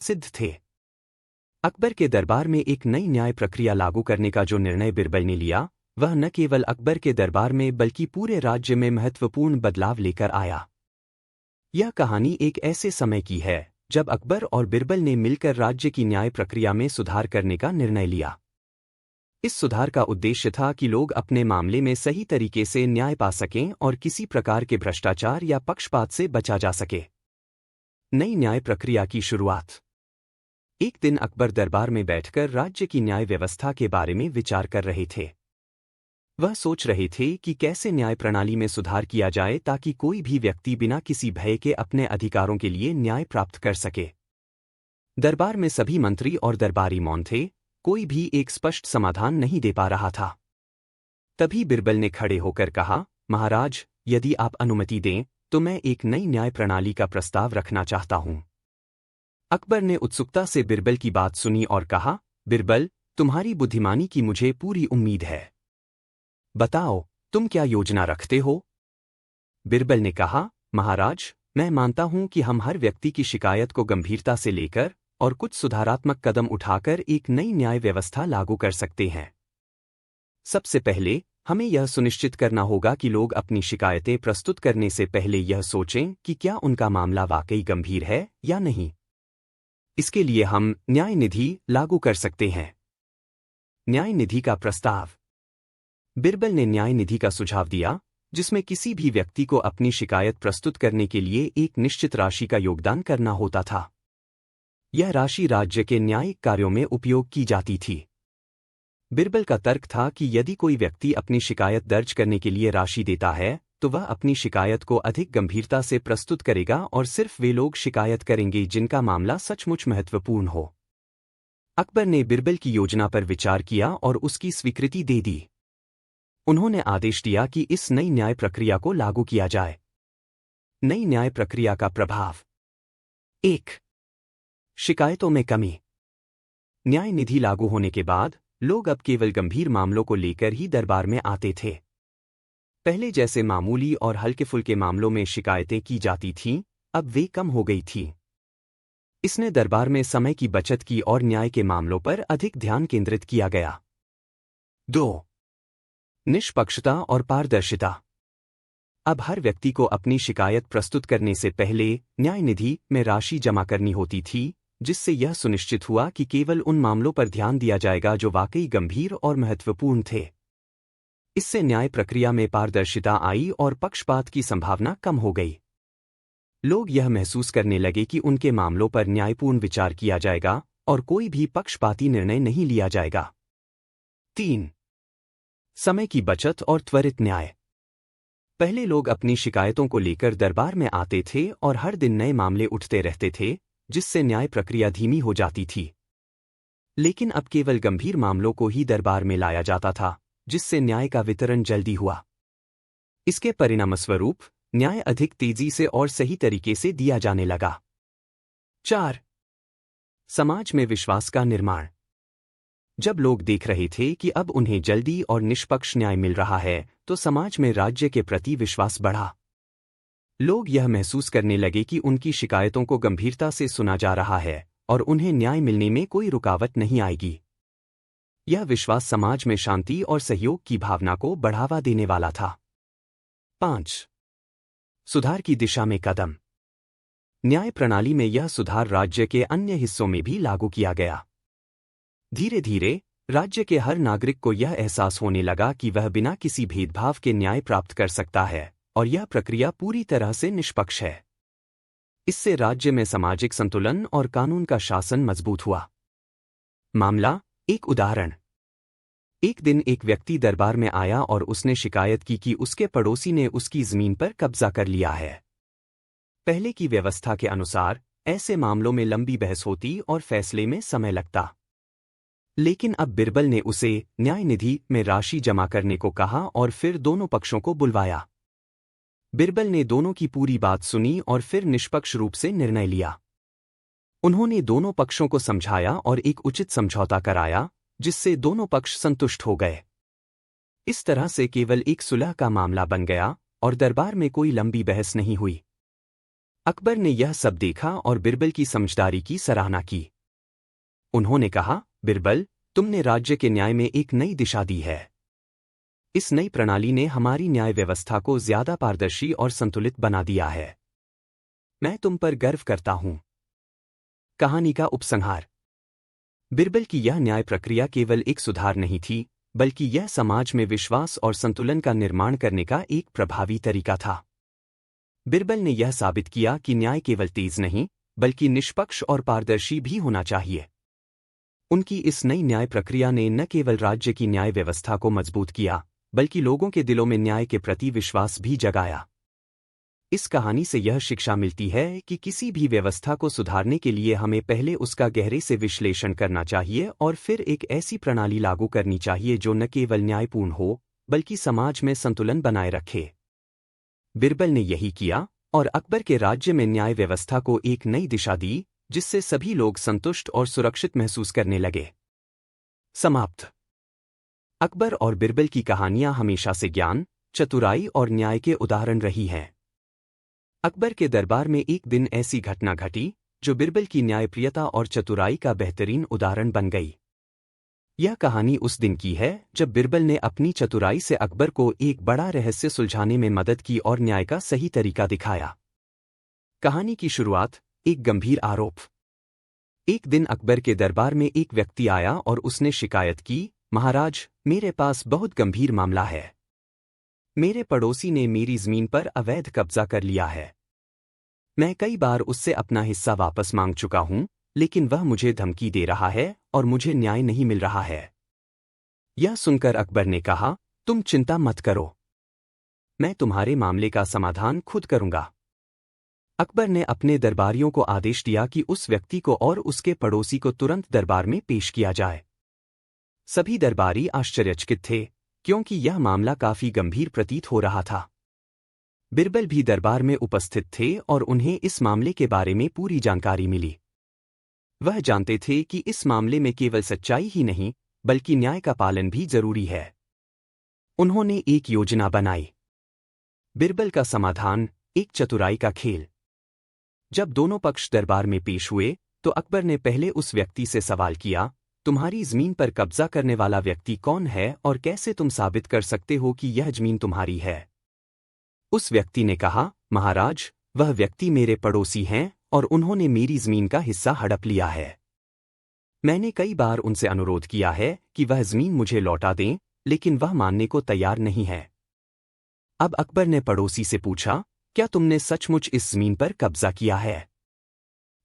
सिद्ध थे। अकबर के दरबार में एक नई न्याय प्रक्रिया लागू करने का जो निर्णय बिरबल ने लिया, वह न केवल अकबर के दरबार में बल्कि पूरे राज्य में महत्वपूर्ण बदलाव लेकर आया। यह कहानी एक ऐसे समय की है जब अकबर और बिरबल ने मिलकर राज्य की न्याय प्रक्रिया में सुधार करने का निर्णय लिया। इस सुधार का उद्देश्य था कि लोग अपने मामले में सही तरीके से न्याय पा सकें और किसी प्रकार के भ्रष्टाचार या पक्षपात से बचा जा सके। नई न्याय प्रक्रिया की शुरुआत। एक दिन अकबर दरबार में बैठकर राज्य की न्याय व्यवस्था के बारे में विचार कर रहे थे। वह सोच रहे थे कि कैसे न्याय प्रणाली में सुधार किया जाए ताकि कोई भी व्यक्ति बिना किसी भय के अपने अधिकारों के लिए न्याय प्राप्त कर सके। दरबार में सभी मंत्री और दरबारी मौन थे, कोई भी एक स्पष्ट समाधान नहीं दे पा रहा था। तभी बिरबल ने खड़े होकर कहा, महाराज, यदि आप अनुमति दें तो मैं एक नई न्याय प्रणाली का प्रस्ताव रखना चाहता हूं। अकबर ने उत्सुकता से बिरबल की बात सुनी और कहा, बिरबल, तुम्हारी बुद्धिमानी की मुझे पूरी उम्मीद है। बताओ, तुम क्या योजना रखते हो? बिरबल ने कहा, महाराज, मैं मानता हूं कि हम हर व्यक्ति की शिकायत को गंभीरता से लेकर और कुछ सुधारात्मक कदम उठाकर एक नई न्याय व्यवस्था लागू कर सकते हैं। सबसे पहले हमें यह सुनिश्चित करना होगा कि लोग अपनी शिकायतें प्रस्तुत करने से पहले यह सोचें कि क्या उनका मामला वाकई गंभीर है या नहीं। इसके लिए हम न्याय निधि लागू कर सकते हैं। न्याय निधि का प्रस्ताव। बिरबल ने न्याय निधि का सुझाव दिया, जिसमें किसी भी व्यक्ति को अपनी शिकायत प्रस्तुत करने के लिए एक निश्चित राशि का योगदान करना होता था। यह राशि राज्य के न्यायिक कार्यों में उपयोग की जाती थी। बिरबल का तर्क था कि यदि कोई व्यक्ति अपनी शिकायत दर्ज करने के लिए राशि देता है तो वह अपनी शिकायत को अधिक गंभीरता से प्रस्तुत करेगा और सिर्फ वे लोग शिकायत करेंगे जिनका मामला सचमुच महत्वपूर्ण हो। अकबर ने बिरबल की योजना पर विचार किया और उसकी स्वीकृति दे दी। उन्होंने आदेश दिया कि इस नई न्याय प्रक्रिया को लागू किया जाए। नई न्याय प्रक्रिया का प्रभाव। 1. शिकायतों में कमी। न्याय निधि लागू होने के बाद लोग अब केवल गंभीर मामलों को लेकर ही दरबार में आते थे। पहले जैसे मामूली और हल्के फुल्के मामलों में शिकायतें की जाती थीं, अब वे कम हो गई थीं। इसने दरबार में समय की बचत की और न्याय के मामलों पर अधिक ध्यान केंद्रित किया गया। 2. निष्पक्षता और पारदर्शिता। अब हर व्यक्ति को अपनी शिकायत प्रस्तुत करने से पहले न्याय निधि में राशि जमा करनी होती थी, जिससे यह सुनिश्चित हुआ कि केवल उन मामलों पर ध्यान दिया जाएगा जो वाकई गंभीर और महत्वपूर्ण थे। इससे न्याय प्रक्रिया में पारदर्शिता आई और पक्षपात की संभावना कम हो गई। लोग यह महसूस करने लगे कि उनके मामलों पर न्यायपूर्ण विचार किया जाएगा और कोई भी पक्षपाती निर्णय नहीं लिया जाएगा। 3. समय की बचत और त्वरित न्याय। पहले लोग अपनी शिकायतों को लेकर दरबार में आते थे और हर दिन नए मामले उठते रहते थे, जिससे न्याय प्रक्रिया धीमी हो जाती थी। लेकिन अब केवल गंभीर मामलों को ही दरबार में लाया जाता था, जिससे न्याय का वितरण जल्दी हुआ। इसके परिणामस्वरूप न्याय अधिक तेजी से और सही तरीके से दिया जाने लगा। 4. समाज में विश्वास का निर्माण। जब लोग देख रहे थे कि अब उन्हें जल्दी और निष्पक्ष न्याय मिल रहा है, तो समाज में राज्य के प्रति विश्वास बढ़ा। लोग यह महसूस करने लगे कि उनकी शिकायतों को गंभीरता से सुना जा रहा है और उन्हें न्याय मिलने में कोई रुकावट नहीं आएगी। यह विश्वास समाज में शांति और सहयोग की भावना को बढ़ावा देने वाला था। 5. सुधार की दिशा में कदम। न्याय प्रणाली में यह सुधार राज्य के अन्य हिस्सों में भी लागू किया गया। धीरे धीरे राज्य के हर नागरिक को यह एहसास होने लगा कि वह बिना किसी भेदभाव के न्याय प्राप्त कर सकता है और यह प्रक्रिया पूरी तरह से निष्पक्ष है। इससे राज्य में सामाजिक संतुलन और कानून का शासन मजबूत हुआ। मामला। एक उदाहरण। एक दिन एक व्यक्ति दरबार में आया और उसने शिकायत की कि उसके पड़ोसी ने उसकी जमीन पर कब्जा कर लिया है। पहले की व्यवस्था के अनुसार ऐसे मामलों में लंबी बहस होती और फैसले में समय लगता। लेकिन अब बिरबल ने उसे न्याय निधि में राशि जमा करने को कहा और फिर दोनों पक्षों को बुलवाया। बिरबल ने दोनों की पूरी बात सुनी और फिर निष्पक्ष रूप से निर्णय लिया। उन्होंने दोनों पक्षों को समझाया और एक उचित समझौता कराया, जिससे दोनों पक्ष संतुष्ट हो गए। इस तरह से केवल एक सुलह का मामला बन गया और दरबार में कोई लंबी बहस नहीं हुई। अकबर ने यह सब देखा और बिरबल की समझदारी की सराहना की। उन्होंने कहा, बिरबल, तुमने राज्य के न्याय में एक नई दिशा दी है। इस नई प्रणाली ने हमारी न्याय व्यवस्था को ज्यादा पारदर्शी और संतुलित बना दिया है। मैं तुम पर गर्व करता हूं। कहानी का उपसंहार। बिरबल की यह न्याय प्रक्रिया केवल एक सुधार नहीं थी, बल्कि यह समाज में विश्वास और संतुलन का निर्माण करने का एक प्रभावी तरीका था। बिरबल ने यह साबित किया कि न्याय केवल तेज नहीं, बल्कि निष्पक्ष और पारदर्शी भी होना चाहिए। उनकी इस नई न्याय प्रक्रिया ने न केवल राज्य की न्याय व्यवस्था को मजबूत किया, बल्कि लोगों के दिलों में न्याय के प्रति विश्वास भी जगाया। इस कहानी से यह शिक्षा मिलती है कि किसी भी व्यवस्था को सुधारने के लिए हमें पहले उसका गहरे से विश्लेषण करना चाहिए और फिर एक ऐसी प्रणाली लागू करनी चाहिए जो न केवल न्यायपूर्ण हो, बल्कि समाज में संतुलन बनाए रखे। बिरबल ने यही किया और अकबर के राज्य में न्याय व्यवस्था को एक नई दिशा दी, जिससे सभी लोग संतुष्ट और सुरक्षित महसूस करने लगे। समाप्त। अकबर और बिरबल की कहानियां हमेशा से ज्ञान, चतुराई और न्याय के उदाहरण रही हैं। अकबर के दरबार में एक दिन ऐसी घटना घटी जो बिरबल की न्यायप्रियता और चतुराई का बेहतरीन उदाहरण बन गई। यह कहानी उस दिन की है जब बिरबल ने अपनी चतुराई से अकबर को एक बड़ा रहस्य सुलझाने में मदद की और न्याय का सही तरीका दिखाया। कहानी की शुरुआत, एक गंभीर आरोप। एक दिन अकबर के दरबार में एक व्यक्ति आया और उसने शिकायत की, महाराज, मेरे पास बहुत गंभीर मामला है। मेरे पड़ोसी ने मेरी जमीन पर अवैध कब्जा कर लिया है। मैं कई बार उससे अपना हिस्सा वापस मांग चुका हूं, लेकिन वह मुझे धमकी दे रहा है और मुझे न्याय नहीं मिल रहा है। यह सुनकर अकबर ने कहा, तुम चिंता मत करो, मैं तुम्हारे मामले का समाधान खुद करूंगा। अकबर ने अपने दरबारियों को आदेश दिया कि उस व्यक्ति को और उसके पड़ोसी को तुरंत दरबार में पेश किया जाए। सभी दरबारी आश्चर्यचकित थे, क्योंकि यह मामला काफी गंभीर प्रतीत हो रहा था। बिरबल भी दरबार में उपस्थित थे और उन्हें इस मामले के बारे में पूरी जानकारी मिली। वह जानते थे कि इस मामले में केवल सच्चाई ही नहीं, बल्कि न्याय का पालन भी जरूरी है। उन्होंने एक योजना बनाई। बिरबल का समाधान, एक चतुराई का खेल। जब दोनों पक्ष दरबार में पेश हुए, तो अकबर ने पहले उस व्यक्ति से सवाल किया, तुम्हारी जमीन पर कब्जा करने वाला व्यक्ति कौन है और कैसे तुम साबित कर सकते हो कि यह जमीन तुम्हारी है? उस व्यक्ति ने कहा, महाराज, वह व्यक्ति मेरे पड़ोसी हैं और उन्होंने मेरी जमीन का हिस्सा हड़प लिया है। मैंने कई बार उनसे अनुरोध किया है कि वह जमीन मुझे लौटा दें, लेकिन वह मानने को तैयार नहीं है। अब अकबर ने पड़ोसी से पूछा, क्या तुमने सचमुच इस जमीन पर कब्जा किया है?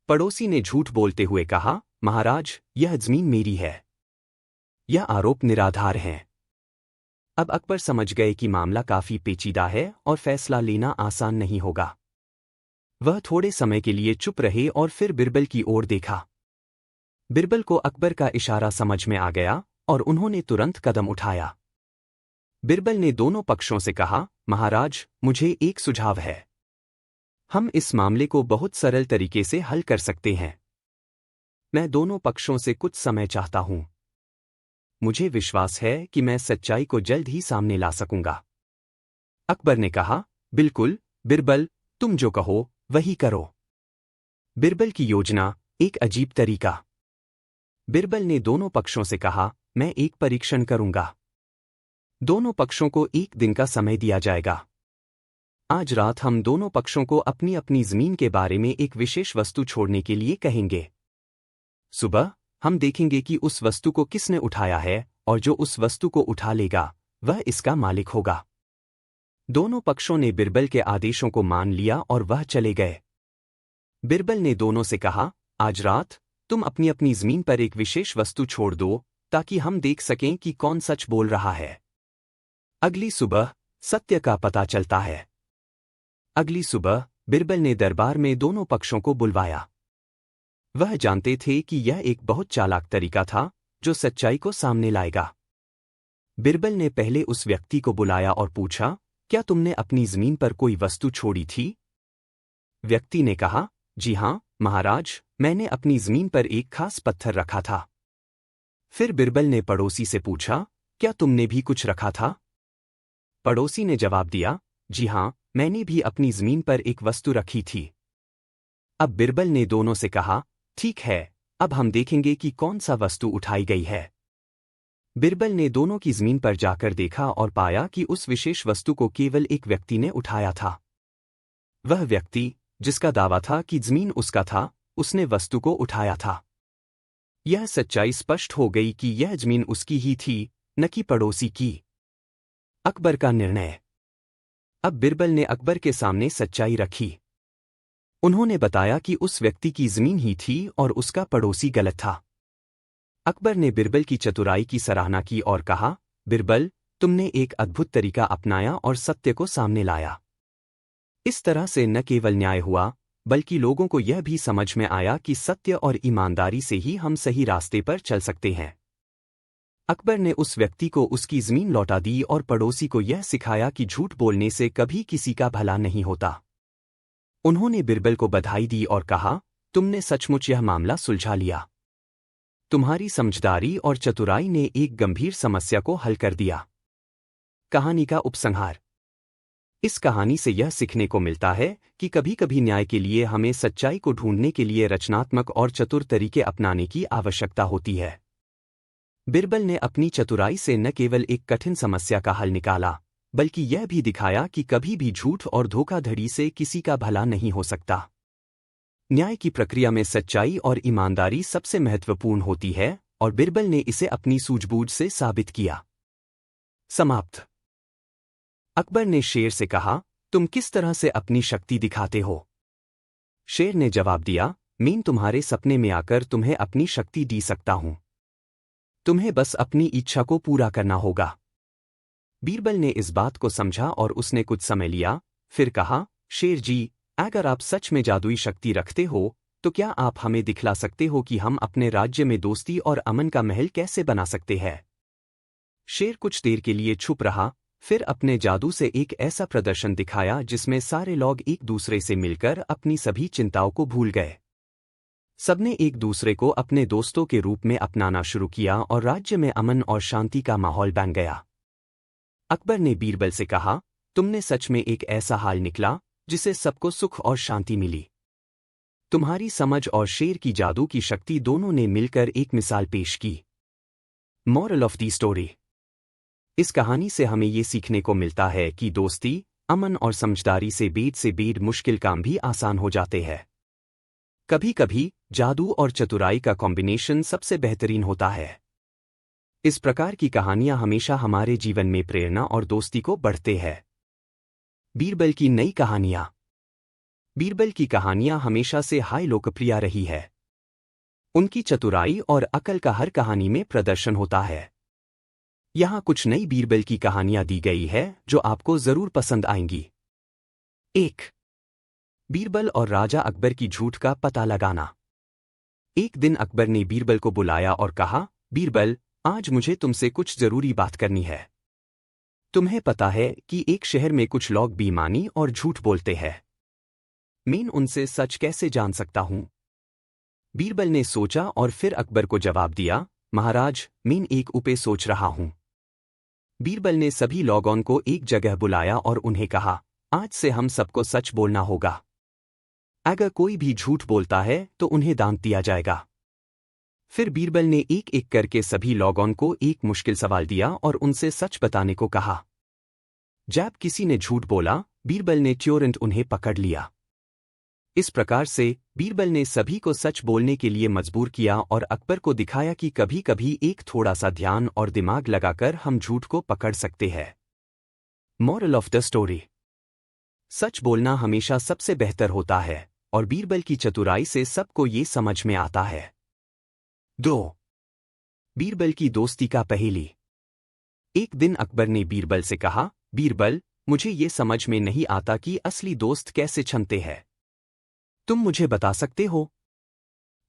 पड़ोसी ने झूठ बोलते हुए कहा, महाराज, यह जमीन मेरी है। यह आरोप निराधार हैं। अब अकबर समझ गए कि मामला काफी पेचीदा है और फैसला लेना आसान नहीं होगा। वह थोड़े समय के लिए चुप रहे और फिर बिरबल की ओर देखा। बिरबल को अकबर का इशारा समझ में आ गया और उन्होंने तुरंत कदम उठाया। बिरबल ने दोनों पक्षों से कहा, महाराज, मुझे एक सुझाव है। हम इस मामले को बहुत सरल तरीके से हल कर सकते हैं। मैं दोनों पक्षों से कुछ समय चाहता हूं। मुझे विश्वास है कि मैं सच्चाई को जल्द ही सामने ला सकूंगा। अकबर ने कहा, बिल्कुल, बिरबल, तुम जो कहो वही करो। बिरबल की योजना, एक अजीब तरीका। बिरबल ने दोनों पक्षों से कहा, मैं एक परीक्षण करूंगा। दोनों पक्षों को एक दिन का समय दिया जाएगा। आज रात हम दोनों पक्षों को अपनी अपनी जमीन के बारे में एक विशेष वस्तु छोड़ने के लिए कहेंगे। सुबह हम देखेंगे कि उस वस्तु को किसने उठाया है और जो उस वस्तु को उठा लेगा, वह इसका मालिक होगा। दोनों पक्षों ने बिरबल के आदेशों को मान लिया और वह चले गए। बिरबल ने दोनों से कहा, आज रात तुम अपनी अपनी जमीन पर एक विशेष वस्तु छोड़ दो, ताकि हम देख सकें कि कौन सच बोल रहा है। अगली सुबह सत्य का पता चलता है। अगली सुबह बिरबल ने दरबार में दोनों पक्षों को बुलवाया। वह जानते थे कि यह एक बहुत चालाक तरीका था जो सच्चाई को सामने लाएगा। बिरबल ने पहले उस व्यक्ति को बुलाया और पूछा, क्या तुमने अपनी जमीन पर कोई वस्तु छोड़ी थी? व्यक्ति ने कहा, जी हां, महाराज, मैंने अपनी जमीन पर एक खास पत्थर रखा था। फिर बिरबल ने पड़ोसी से पूछा, क्या तुमने भी कुछ रखा था? पड़ोसी ने जवाब दिया, जी हां, मैंने भी अपनी जमीन पर एक वस्तु रखी थी। अब बिरबल ने दोनों से कहा, ठीक है, अब हम देखेंगे कि कौन सा वस्तु उठाई गई है। बिरबल ने दोनों की जमीन पर जाकर देखा और पाया कि उस विशेष वस्तु को केवल एक व्यक्ति ने उठाया था। वह व्यक्ति, जिसका दावा था कि जमीन उसका था, उसने वस्तु को उठाया था। यह सच्चाई स्पष्ट हो गई कि यह जमीन उसकी ही थी, न कि पड़ोसी की। अकबर का निर्णय। अब बिरबल ने अकबर के सामने सच्चाई रखी। उन्होंने बताया कि उस व्यक्ति की जमीन ही थी और उसका पड़ोसी गलत था। अकबर ने बिरबल की चतुराई की सराहना की और कहा, बिरबल, तुमने एक अद्भुत तरीका अपनाया और सत्य को सामने लाया। इस तरह से न केवल न्याय हुआ, बल्कि लोगों को यह भी समझ में आया कि सत्य और ईमानदारी से ही हम सही रास्ते पर चल सकते हैं। अकबर ने उस व्यक्ति को उसकी जमीन लौटा दी और पड़ोसी को यह सिखाया कि झूठ बोलने से कभी किसी का भला नहीं होता। उन्होंने बिरबल को बधाई दी और कहा, तुमने सचमुच यह मामला सुलझा लिया। तुम्हारी समझदारी और चतुराई ने एक गंभीर समस्या को हल कर दिया। कहानी का उपसंहार। इस कहानी से यह सीखने को मिलता है कि कभी-कभी न्याय के लिए हमें सच्चाई को ढूंढने के लिए रचनात्मक और चतुर तरीके अपनाने की आवश्यकता होती है। बिरबल ने अपनी चतुराई से न केवल एक कठिन समस्या का हल निकाला, बल्कि यह भी दिखाया कि कभी भी झूठ और धोखाधड़ी से किसी का भला नहीं हो सकता। न्याय की प्रक्रिया में सच्चाई और ईमानदारी सबसे महत्वपूर्ण होती है, और बिरबल ने इसे अपनी सूझबूझ से साबित किया। समाप्त। अकबर ने शेर से कहा, तुम किस तरह से अपनी शक्ति दिखाते हो? शेर ने जवाब दिया, मैं तुम्हारे सपने में आकर तुम्हें अपनी शक्ति दी सकता हूं। तुम्हें बस अपनी इच्छा को पूरा करना होगा। बीरबल ने इस बात को समझा और उसने कुछ समय लिया, फिर कहा, शेर जी, अगर आप सच में जादुई शक्ति रखते हो, तो क्या आप हमें दिखला सकते हो कि हम अपने राज्य में दोस्ती और अमन का महल कैसे बना सकते हैं? शेर कुछ देर के लिए चुप रहा, फिर अपने जादू से एक ऐसा प्रदर्शन दिखाया जिसमें सारे लोग एक दूसरे से मिलकर अपनी सभी चिंताओं को भूल गए। सबने एक दूसरे को अपने दोस्तों के रूप में अपनाना शुरू किया और राज्य में अमन और शांति का माहौल बन गया। अकबर ने बीरबल से कहा, तुमने सच में एक ऐसा हाल निकला जिसे सबको सुख और शांति मिली। तुम्हारी समझ और शेर की जादू की शक्ति दोनों ने मिलकर एक मिसाल पेश की। Moral of the story. इस कहानी से हमें ये सीखने को मिलता है कि दोस्ती, अमन और समझदारी से बेड मुश्किल काम भी आसान हो जाते हैं। कभी-कभी जादू और चतुराई का कॉम्बिनेशन सबसे बेहतरीन होता है। इस प्रकार की कहानियां हमेशा हमारे जीवन में प्रेरणा और दोस्ती को बढ़ते हैं। बीरबल की नई कहानियां। बीरबल की कहानियां हमेशा से हाई लोकप्रिय रही है। उनकी चतुराई और अकल का हर कहानी में प्रदर्शन होता है। यहां कुछ नई बीरबल की कहानियां दी गई है जो आपको जरूर पसंद आएंगी। 1. बीरबल और राजा अकबर की झूठ का पता लगाना। एक दिन अकबर ने बीरबल को बुलाया और कहा, बीरबल, आज मुझे तुमसे कुछ जरूरी बात करनी है। तुम्हें पता है कि एक शहर में कुछ लोग बेईमानी और झूठ बोलते हैं। मैं उनसे सच कैसे जान सकता हूं? बीरबल ने सोचा और फिर अकबर को जवाब दिया, महाराज, मैं एक उपाय सोच रहा हूं। बीरबल ने सभी लोगों को एक जगह बुलाया और उन्हें कहा, आज से हम सबको सच बोलना होगा। अगर कोई भी झूठ बोलता है तो उन्हें दांत दिया जाएगा। फिर बीरबल ने एक एक करके सभी लोगों को एक मुश्किल सवाल दिया और उनसे सच बताने को कहा। जब किसी ने झूठ बोला, बीरबल ने तुरंत उन्हें पकड़ लिया। इस प्रकार से बीरबल ने सभी को सच बोलने के लिए मजबूर किया और अकबर को दिखाया कि कभी-कभी एक थोड़ा सा ध्यान और दिमाग लगाकर हम झूठ को पकड़ सकते हैं। Moral of the story. सच बोलना हमेशा सबसे बेहतर होता है, और बीरबल की चतुराई से सबको ये समझ में आता है। 2. बीरबल की दोस्ती का पहेली। एक दिन अकबर ने बीरबल से कहा, बीरबल, मुझे ये समझ में नहीं आता कि असली दोस्त कैसे छनते हैं। तुम मुझे बता सकते हो?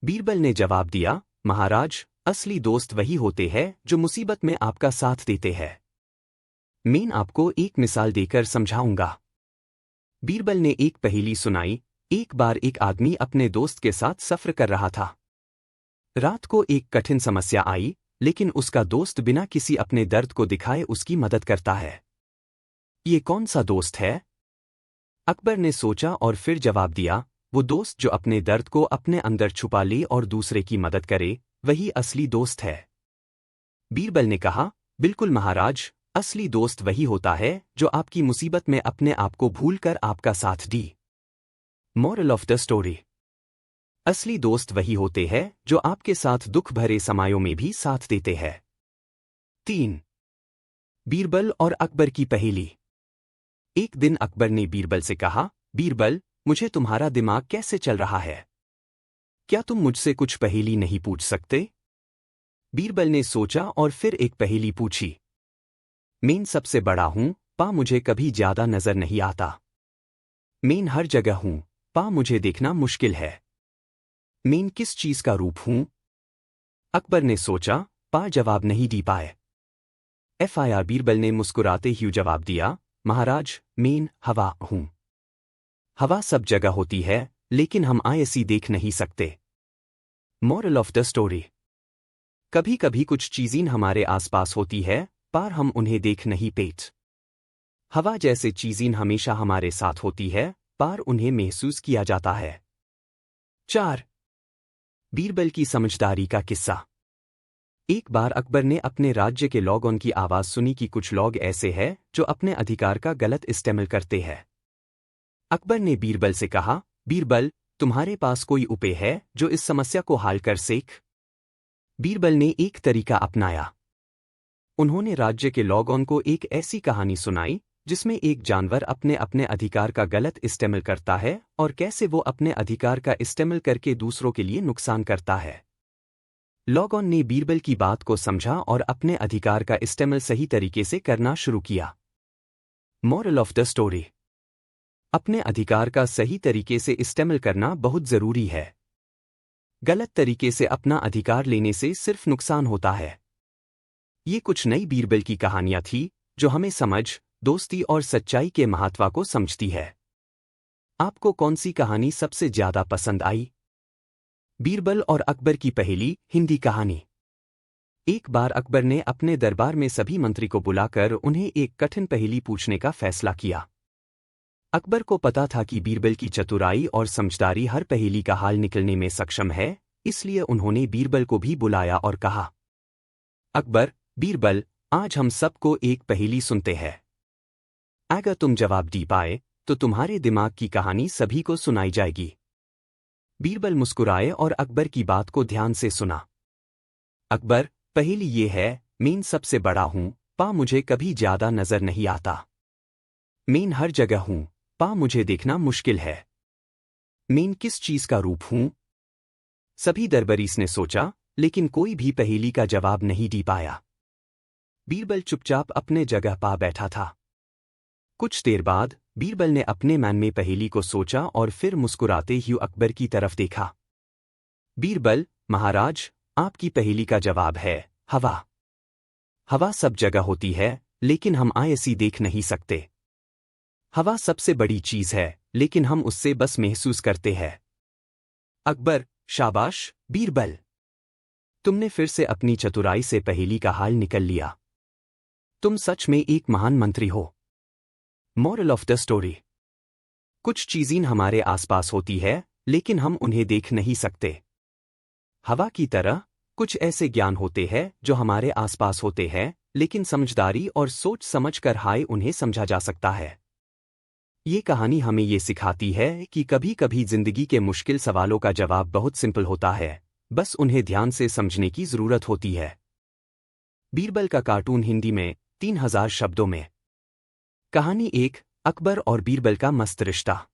बीरबल ने जवाब दिया, महाराज, असली दोस्त वही होते हैं जो मुसीबत में आपका साथ देते हैं। मैं आपको एक मिसाल देकर समझाऊंगा। बीरबल ने एक पहेली सुनाई। एक बार एक आदमी अपने दोस्त के साथ सफर कर रहा था। रात को एक कठिन समस्या आई, लेकिन उसका दोस्त बिना किसी अपने दर्द को दिखाए उसकी मदद करता है। ये कौन सा दोस्त है? अकबर ने सोचा और फिर जवाब दिया, वो दोस्त जो अपने दर्द को अपने अंदर छुपा ले और दूसरे की मदद करे, वही असली दोस्त है। बीरबल ने कहा, बिल्कुल महाराज, असली दोस्त वही होता है जो आपकी मुसीबत में अपने आप को भूलकर आपका साथ दी। Moral of the story. असली दोस्त वही होते हैं जो आपके साथ दुख भरे समयों में भी साथ देते हैं। 3. बीरबल और अकबर की पहेली। एक दिन अकबर ने बीरबल से कहा, बीरबल, मुझे तुम्हारा दिमाग कैसे चल रहा है? क्या तुम मुझसे कुछ पहेली नहीं पूछ सकते? बीरबल ने सोचा और फिर एक पहेली पूछी। मैं सबसे बड़ा हूं, पा मुझे कभी ज्यादा नजर नहीं आता। मैं हर जगह हूं, पा मुझे देखना मुश्किल है। मैं किस चीज का रूप हूं? अकबर ने सोचा, पा जवाब नहीं दे पाए। FIR बीरबल ने मुस्कुराते हुए जवाब दिया, महाराज, मैं हवा हूं। हवा सब जगह होती है, लेकिन हम ऐसी देख नहीं सकते। Moral of the story. कभी कभी कुछ चीजें हमारे आसपास होती है, पर हम उन्हें देख नहीं पाते। हवा जैसे चीजें हमेशा हमारे साथ होती है, पर उन्हें महसूस किया जाता है। 4. बीरबल की समझदारी का किस्सा। एक बार अकबर ने अपने राज्य के लोगों की आवाज सुनी कि कुछ लोग ऐसे हैं जो अपने अधिकार का गलत इस्तेमाल करते हैं। अकबर ने बीरबल से कहा, बीरबल, तुम्हारे पास कोई उपाय है जो इस समस्या को हल कर सके? बीरबल ने एक तरीका अपनाया। उन्होंने राज्य के लोगों को एक ऐसी कहानी सुनाई जिसमें एक जानवर अपने अपने अधिकार का गलत इस्तेमाल करता है और कैसे वो अपने अधिकार का इस्तेमाल करके दूसरों के लिए नुकसान करता है। लोगों ने बीरबल की बात को समझा और अपने अधिकार का इस्तेमाल सही तरीके से करना शुरू किया। Moral of the story. अपने अधिकार का सही तरीके से इस्तेमाल करना बहुत जरूरी है। गलत तरीके से अपना अधिकार लेने से सिर्फ नुकसान होता है। ये कुछ नई बीरबल की कहानियां थी जो हमें समझ, दोस्ती और सच्चाई के महत्व को समझती है। आपको कौन सी कहानी सबसे ज्यादा पसंद आई? बीरबल और अकबर की पहेली हिंदी कहानी। एक बार अकबर ने अपने दरबार में सभी मंत्री को बुलाकर उन्हें एक कठिन पहेली पूछने का फैसला किया। अकबर को पता था कि बीरबल की चतुराई और समझदारी हर पहेली का हल निकलने में सक्षम है, इसलिए उन्होंने बीरबल को भी बुलाया और कहा, अकबर, बीरबल, आज हम सबको एक पहेली सुनते हैं। अगर तुम जवाब दे पाए तो तुम्हारे दिमाग की कहानी सभी को सुनाई जाएगी। बीरबल मुस्कुराए और अकबर की बात को ध्यान से सुना। अकबर, पहेली ये है, मैं सबसे बड़ा हूं, पा मुझे कभी ज्यादा नजर नहीं आता। मैं हर जगह हूं, पा मुझे देखना मुश्किल है। मैं किस चीज का रूप हूं? सभी दरबारीस ने सोचा, लेकिन कोई भी पहेली का जवाब नहीं दे पाया। बीरबल चुपचाप अपने जगह पा बैठा था। कुछ देर बाद बीरबल ने अपने मन में पहेली को सोचा और फिर मुस्कुराते हुए अकबर की तरफ देखा। बीरबल, महाराज, आपकी पहेली का जवाब है हवा। हवा सब जगह होती है, लेकिन हम ऐसी देख नहीं सकते। हवा सबसे बड़ी चीज है, लेकिन हम उससे बस महसूस करते हैं। अकबर, शाबाश, बीरबल, तुमने फिर से अपनी चतुराई से पहेली का हल निकल लिया। तुम सच में एक महान मंत्री हो। Moral of the story. कुछ चीजें हमारे आसपास होती है, लेकिन हम उन्हें देख नहीं सकते। हवा की तरह कुछ ऐसे ज्ञान होते हैं जो हमारे आसपास होते हैं, लेकिन समझदारी और सोच समझकर उन्हें समझा जा सकता है। ये कहानी हमें ये सिखाती है कि कभी कभी जिंदगी के मुश्किल सवालों का जवाब बहुत सिंपल होता है, बस उन्हें ध्यान से समझने की जरूरत होती है। बीरबल का कार्टून हिंदी में 3000 शब्दों में। कहानी 1, अकबर और बीरबल का मस्त रिश्ता।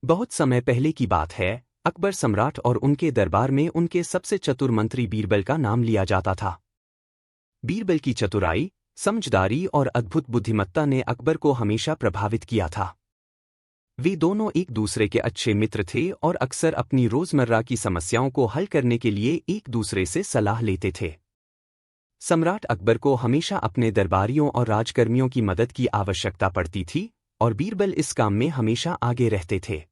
बहुत समय पहले की बात है, अकबर सम्राट और उनके दरबार में उनके सबसे चतुर मंत्री बीरबल का नाम लिया जाता था। बीरबल की चतुराई, समझदारी और अद्भुत बुद्धिमत्ता ने अकबर को हमेशा प्रभावित किया था। वे दोनों एक दूसरे के अच्छे मित्र थे और अक्सर अपनी रोजमर्रा की समस्याओं को हल करने के लिए एक दूसरे से सलाह लेते थे। सम्राट अकबर को हमेशा अपने दरबारियों और राजकर्मियों की मदद की आवश्यकता पड़ती थी, और बीरबल इस काम में हमेशा आगे रहते थे।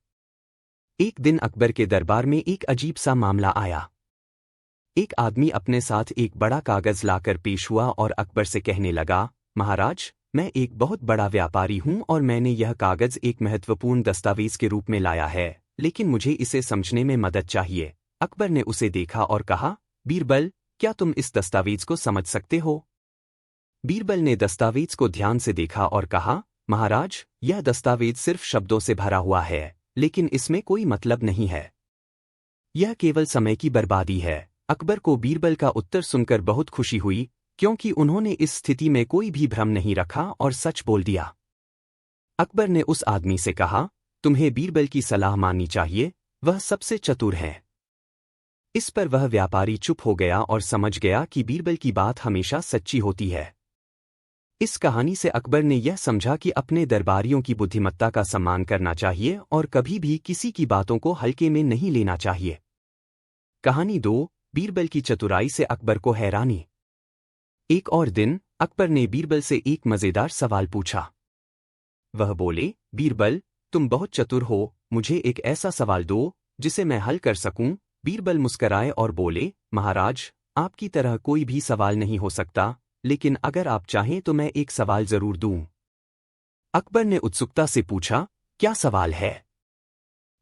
एक दिन अकबर के दरबार में एक अजीब सा मामला आया। एक आदमी अपने साथ एक बड़ा कागज लाकर पेश हुआ और अकबर से कहने लगा, महाराज, मैं एक बहुत बड़ा व्यापारी हूं और मैंने यह कागज एक महत्वपूर्ण दस्तावेज के रूप में लाया है। लेकिन मुझे इसे समझने में मदद चाहिए। अकबर ने उसे देखा और कहा, बीरबल, क्या तुम इस दस्तावेज को समझ सकते हो? बीरबल ने दस्तावेज को ध्यान से देखा और कहा, महाराज, यह दस्तावेज सिर्फ शब्दों से भरा हुआ है, लेकिन इसमें कोई मतलब नहीं है। यह केवल समय की बर्बादी है। अकबर को बीरबल का उत्तर सुनकर बहुत खुशी हुई, क्योंकि उन्होंने इस स्थिति में कोई भी भ्रम नहीं रखा और सच बोल दिया। अकबर ने उस आदमी से कहा, तुम्हें बीरबल की सलाह माननी चाहिए, वह सबसे चतुर है। इस पर वह व्यापारी चुप हो गया और समझ गया कि बीरबल की बात हमेशा सच्ची होती है। इस कहानी से अकबर ने यह समझा कि अपने दरबारियों की बुद्धिमत्ता का सम्मान करना चाहिए और कभी भी किसी की बातों को हल्के में नहीं लेना चाहिए। कहानी 2, बीरबल की चतुराई से अकबर को हैरानी। एक और दिन अकबर ने बीरबल से एक मजेदार सवाल पूछा। वह बोले, बीरबल, तुम बहुत चतुर हो, मुझे एक ऐसा सवाल दो जिसे मैं हल कर सकूं। बीरबल मुस्कराए और बोले, महाराज, आपकी तरह कोई भी सवाल नहीं हो सकता, लेकिन अगर आप चाहें तो मैं एक सवाल जरूर दूं। अकबर ने उत्सुकता से पूछा, क्या सवाल है?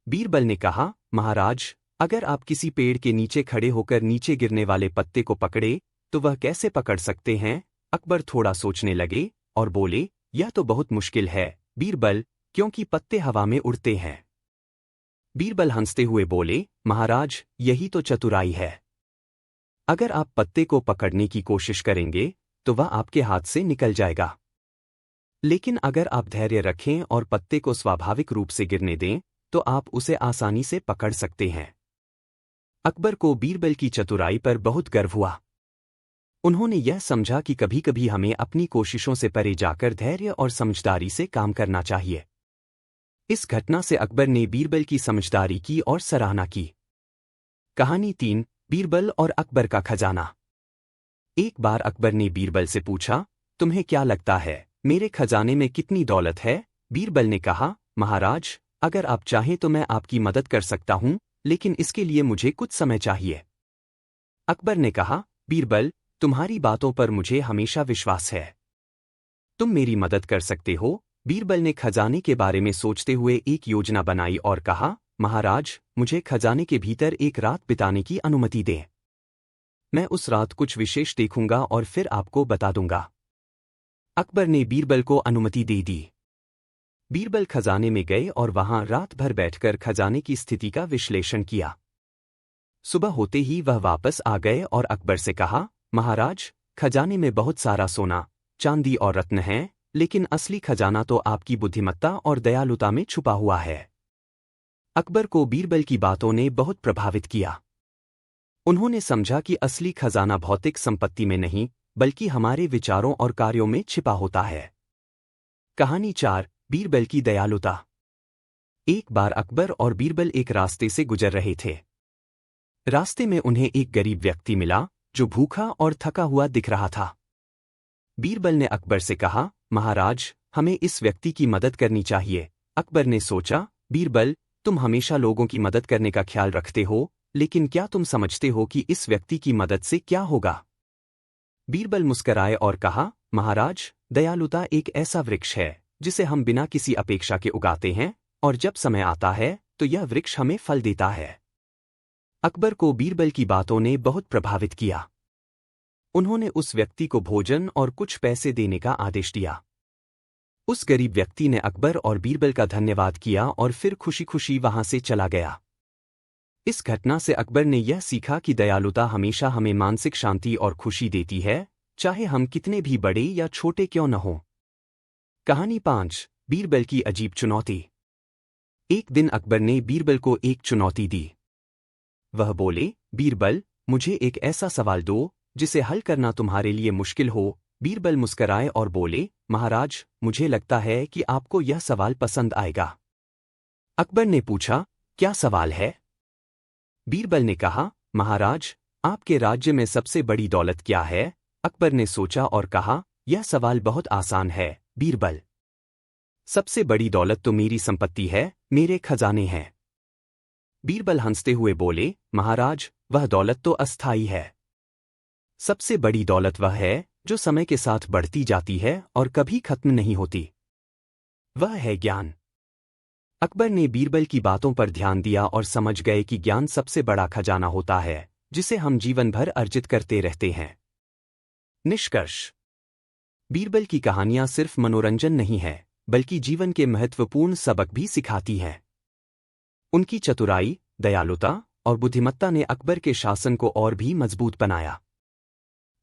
बीरबल ने कहा, महाराज, अगर आप किसी पेड़ के नीचे खड़े होकर नीचे गिरने वाले पत्ते को पकड़े तो वह कैसे पकड़ सकते हैं? अकबर थोड़ा सोचने लगे और बोले, यह तो बहुत मुश्किल है, बीरबल, क्योंकि पत्ते हवा में उड़ते हैं। बीरबल हंसते हुए बोले, महाराज, यही तो चतुराई है। अगर आप पत्ते को पकड़ने की कोशिश करेंगे तो वह आपके हाथ से निकल जाएगा, लेकिन अगर आप धैर्य रखें और पत्ते को स्वाभाविक रूप से गिरने दें तो आप उसे आसानी से पकड़ सकते हैं। अकबर को बीरबल की चतुराई पर बहुत गर्व हुआ। उन्होंने यह समझा कि कभी कभी हमें अपनी कोशिशों से परे जाकर धैर्य और समझदारी से काम करना चाहिए। इस घटना से अकबर ने बीरबल की समझदारी की और सराहना की। कहानी 3, बीरबल और अकबर का खजाना। एक बार अकबर ने बीरबल से पूछा, तुम्हें क्या लगता है, मेरे खजाने में कितनी दौलत है? बीरबल ने कहा, महाराज, अगर आप चाहें तो मैं आपकी मदद कर सकता हूं, लेकिन इसके लिए मुझे कुछ समय चाहिए। अकबर ने कहा, बीरबल, तुम्हारी बातों पर मुझे हमेशा विश्वास है। तुम मेरी मदद कर सकते हो। बीरबल ने खजाने के बारे में सोचते हुए एक योजना बनाई और कहा, महाराज, मुझे खजाने के भीतर एक रात बिताने की अनुमति दें। मैं उस रात कुछ विशेष देखूंगा और फिर आपको बता दूंगा। अकबर ने बीरबल को अनुमति दे दी। बीरबल खजाने में गए और वहां रात भर बैठकर खजाने की स्थिति का विश्लेषण किया। सुबह होते ही वह वापस आ गए और अकबर से कहा, महाराज, खजाने में बहुत सारा सोना, चांदी और रत्न हैं, लेकिन असली खजाना तो आपकी बुद्धिमत्ता और दयालुता में छुपा हुआ है। अकबर को बीरबल की बातों ने बहुत प्रभावित किया। उन्होंने समझा कि असली खजाना भौतिक संपत्ति में नहीं, बल्कि हमारे विचारों और कार्यों में छिपा होता है। कहानी 4, बीरबल की दयालुता। एक बार अकबर और बीरबल एक रास्ते से गुजर रहे थे। रास्ते में उन्हें एक गरीब व्यक्ति मिला जो भूखा और थका हुआ दिख रहा था। बीरबल ने अकबर से कहा, महाराज, हमें इस व्यक्ति की मदद करनी चाहिए। अकबर ने सोचा, बीरबल, तुम हमेशा लोगों की मदद करने का ख्याल रखते हो, लेकिन क्या तुम समझते हो कि इस व्यक्ति की मदद से क्या होगा? बीरबल मुस्कराए और कहा, महाराज, दयालुता एक ऐसा वृक्ष है जिसे हम बिना किसी अपेक्षा के उगाते हैं, और जब समय आता है तो यह वृक्ष हमें फल देता है। अकबर को बीरबल की बातों ने बहुत प्रभावित किया। उन्होंने उस व्यक्ति को भोजन और कुछ पैसे देने का आदेश दिया। उस गरीब व्यक्ति ने अकबर और बीरबल का धन्यवाद किया और फिर खुशी खुशी वहां से चला गया। इस घटना से अकबर ने यह सीखा कि दयालुता हमेशा हमें मानसिक शांति और खुशी देती है, चाहे हम कितने भी बड़े या छोटे क्यों न हों। कहानी 5, बीरबल की अजीब चुनौती। एक दिन अकबर ने बीरबल को एक चुनौती दी। वह बोले, बीरबल, मुझे एक ऐसा सवाल दो जिसे हल करना तुम्हारे लिए मुश्किल हो। बीरबल मुस्कराए और बोले, महाराज, मुझे लगता है कि आपको यह सवाल पसंद आएगा। अकबर ने पूछा, क्या सवाल है? बीरबल ने कहा, महाराज, आपके राज्य में सबसे बड़ी दौलत क्या है? अकबर ने सोचा और कहा, यह सवाल बहुत आसान है, बीरबल। सबसे बड़ी दौलत तो मेरी संपत्ति है, मेरे खजाने हैं। बीरबल हंसते हुए बोले, महाराज, वह दौलत तो अस्थायी है। सबसे बड़ी दौलत वह है जो समय के साथ बढ़ती जाती है और कभी खत्म नहीं होती। वह है ज्ञान। अकबर ने बीरबल की बातों पर ध्यान दिया और समझ गए कि ज्ञान सबसे बड़ा खजाना होता है जिसे हम जीवन भर अर्जित करते रहते हैं। निष्कर्ष। बीरबल की कहानियां सिर्फ मनोरंजन नहीं है बल्कि जीवन के महत्वपूर्ण सबक भी सिखाती हैं। उनकी चतुराई, दयालुता और बुद्धिमत्ता ने अकबर के शासन को और भी मजबूत बनाया।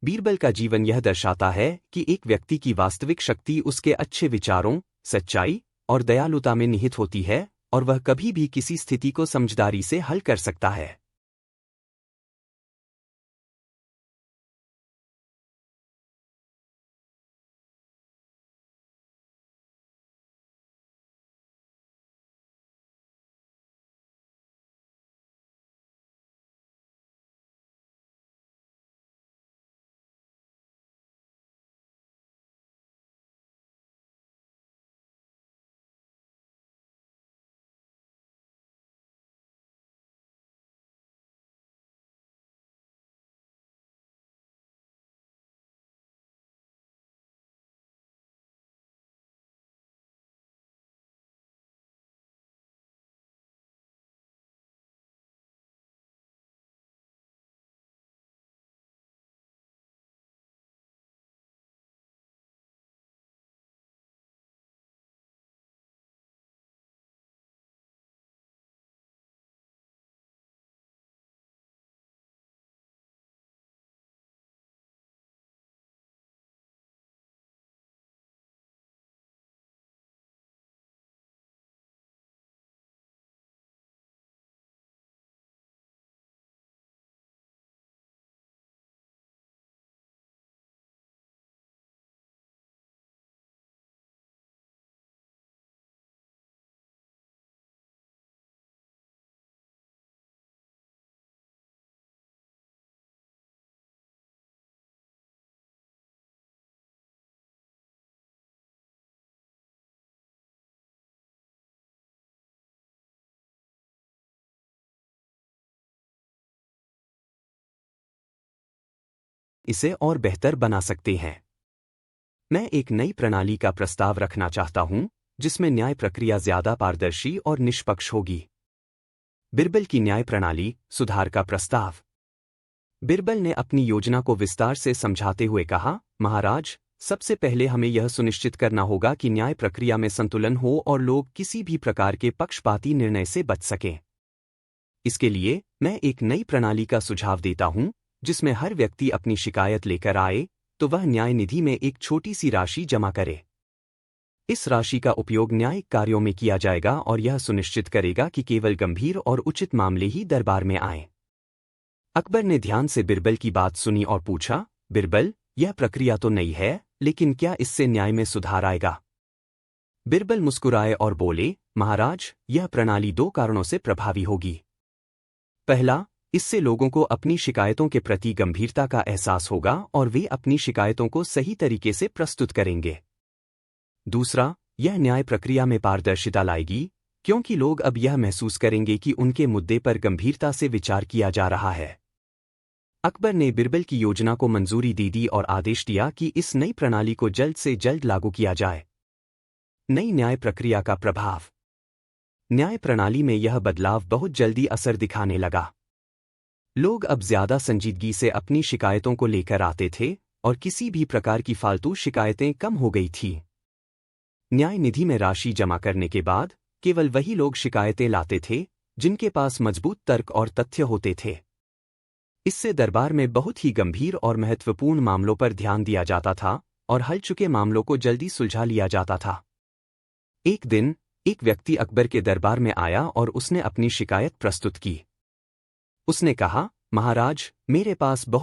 बीरबल का जीवन यह दर्शाता है कि एक व्यक्ति की वास्तविक शक्ति उसके अच्छे विचारों, सच्चाई और दयालुता में निहित होती है और वह कभी भी किसी स्थिति को समझदारी से हल कर सकता है। इसे और बेहतर बना सकते हैं। मैं एक नई प्रणाली का प्रस्ताव रखना चाहता हूं जिसमें न्याय प्रक्रिया ज्यादा पारदर्शी और निष्पक्ष होगी। बीरबल की न्याय प्रणाली सुधार का प्रस्ताव। बीरबल ने अपनी योजना को विस्तार से समझाते हुए कहा, महाराज, सबसे पहले हमें यह सुनिश्चित करना होगा कि न्याय प्रक्रिया में संतुलन हो और लोग किसी भी प्रकार के पक्षपाती निर्णय से बच सकें। इसके लिए मैं एक नई प्रणाली का सुझाव देता हूं जिसमें हर व्यक्ति अपनी शिकायत लेकर आए तो वह न्याय निधि में एक छोटी सी राशि जमा करे। इस राशि का उपयोग न्यायिक कार्यों में किया जाएगा और यह सुनिश्चित करेगा कि केवल गंभीर और उचित मामले ही दरबार में आएं। अकबर ने ध्यान से बीरबल की बात सुनी और पूछा, बीरबल, यह प्रक्रिया तो नई है, लेकिन क्या इससे न्याय में सुधार आएगा? बीरबल मुस्कुराए और बोले, महाराज, यह प्रणाली दो कारणों से प्रभावी होगी। पहला, इससे लोगों को अपनी शिकायतों के प्रति गंभीरता का एहसास होगा और वे अपनी शिकायतों को सही तरीके से प्रस्तुत करेंगे। दूसरा, यह न्याय प्रक्रिया में पारदर्शिता लाएगी क्योंकि लोग अब यह महसूस करेंगे कि उनके मुद्दे पर गंभीरता से विचार किया जा रहा है। अकबर ने बीरबल की योजना को मंजूरी दे दी और आदेश दिया कि इस नई प्रणाली को जल्द से जल्द लागू किया जाए। नई न्याय प्रक्रिया का प्रभाव। न्याय प्रणाली में यह बदलाव बहुत जल्दी असर दिखाने लगा। लोग अब ज्यादा संजीदगी से अपनी शिकायतों को लेकर आते थे और किसी भी प्रकार की फालतू शिकायतें कम हो गई थीं। न्याय निधि में राशि जमा करने के बाद केवल वही लोग शिकायतें लाते थे जिनके पास मजबूत तर्क और तथ्य होते थे। इससे दरबार में बहुत ही गंभीर और महत्वपूर्ण मामलों पर ध्यान दिया जाता था और हल चुके मामलों को जल्दी सुलझा लिया जाता था। एक दिन एक व्यक्ति अकबर के दरबार में आया और उसने अपनी शिकायत प्रस्तुत की। उसने कहा, महाराज, मेरे पास बहुत